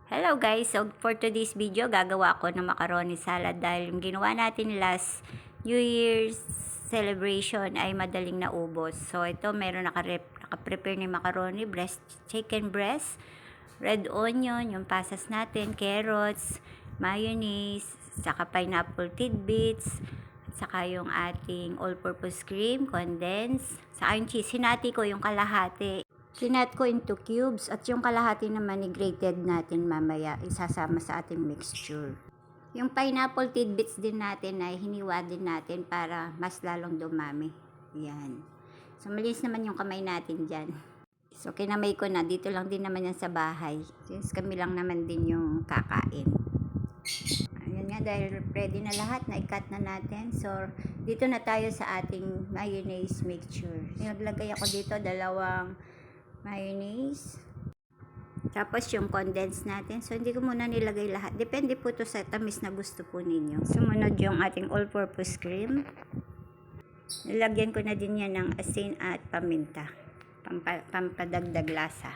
Hello guys, so for today's video, gagawa ko ng macaroni salad dahil yung ginawa natin last New Year's celebration ay madaling naubos. So ito, meron naka-prepare ni macaroni, chicken breast, red onion, yung pasas natin, carrots, mayonnaise, saka pineapple tidbits, saka yung ating all-purpose cream, condensed, saka yung cheese. Hinati ko yung kalahati. Kinat ko into cubes at yung kalahati naman ni grated natin mamaya isasama sa ating mixture. Yung pineapple tidbits din natin ay hiniwa din natin para mas lalong dumami. Yan. So malinis naman yung kamay natin dyan. So kinamay ko na. Dito lang din naman yan sa bahay. Since kami lang naman din yung kakain. Ayan nga, dahil ready na lahat, na-cut na natin. So dito na tayo sa ating mayonnaise mixture. Naglagay ako dito 2 mayonnaise. Tapos yung condensed natin. So, hindi ko muna nilagay lahat. Depende po to sa tamis na gusto po ninyo. Sumunod yung ating all-purpose cream. Nilagyan ko na din yan ng asin at paminta. Pampadagdag lasa.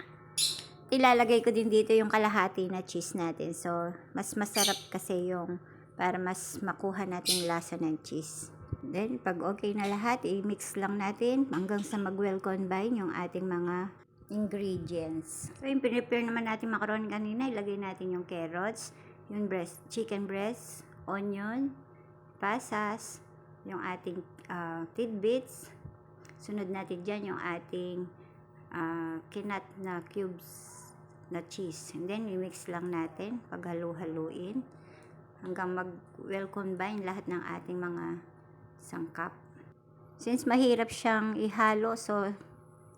Ilalagay ko din dito yung kalahati na cheese natin. So, mas masarap kasi yung para mas makuha natin lasa ng cheese. Then, pag okay na lahat, i-mix lang natin hanggang sa mag-well combine yung ating mga ingredients. So, yung prepare naman natin macaroni kanina, ilagay natin yung carrots, yung chicken breast, onion, pasas, yung ating tidbits. Sunod natin dyan yung ating kinat na cubes na cheese. And then, i-mix lang natin, paghalu-haluin, hanggang mag-well combine lahat ng ating mga sangkap. Since mahirap siyang ihalo, so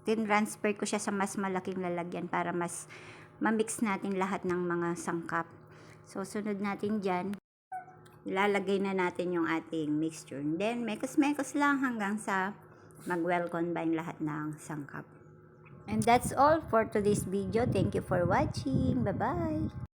tin-transfer ko siya sa mas malaking lalagyan para mas ma-mix natin lahat ng mga sangkap. So, sunod natin dyan, ilalagay na natin yung ating mixture. And then, mekos-mekos lang hanggang sa mag-well combine lahat ng sangkap. And that's all for today's video. Thank you for watching. Bye-bye!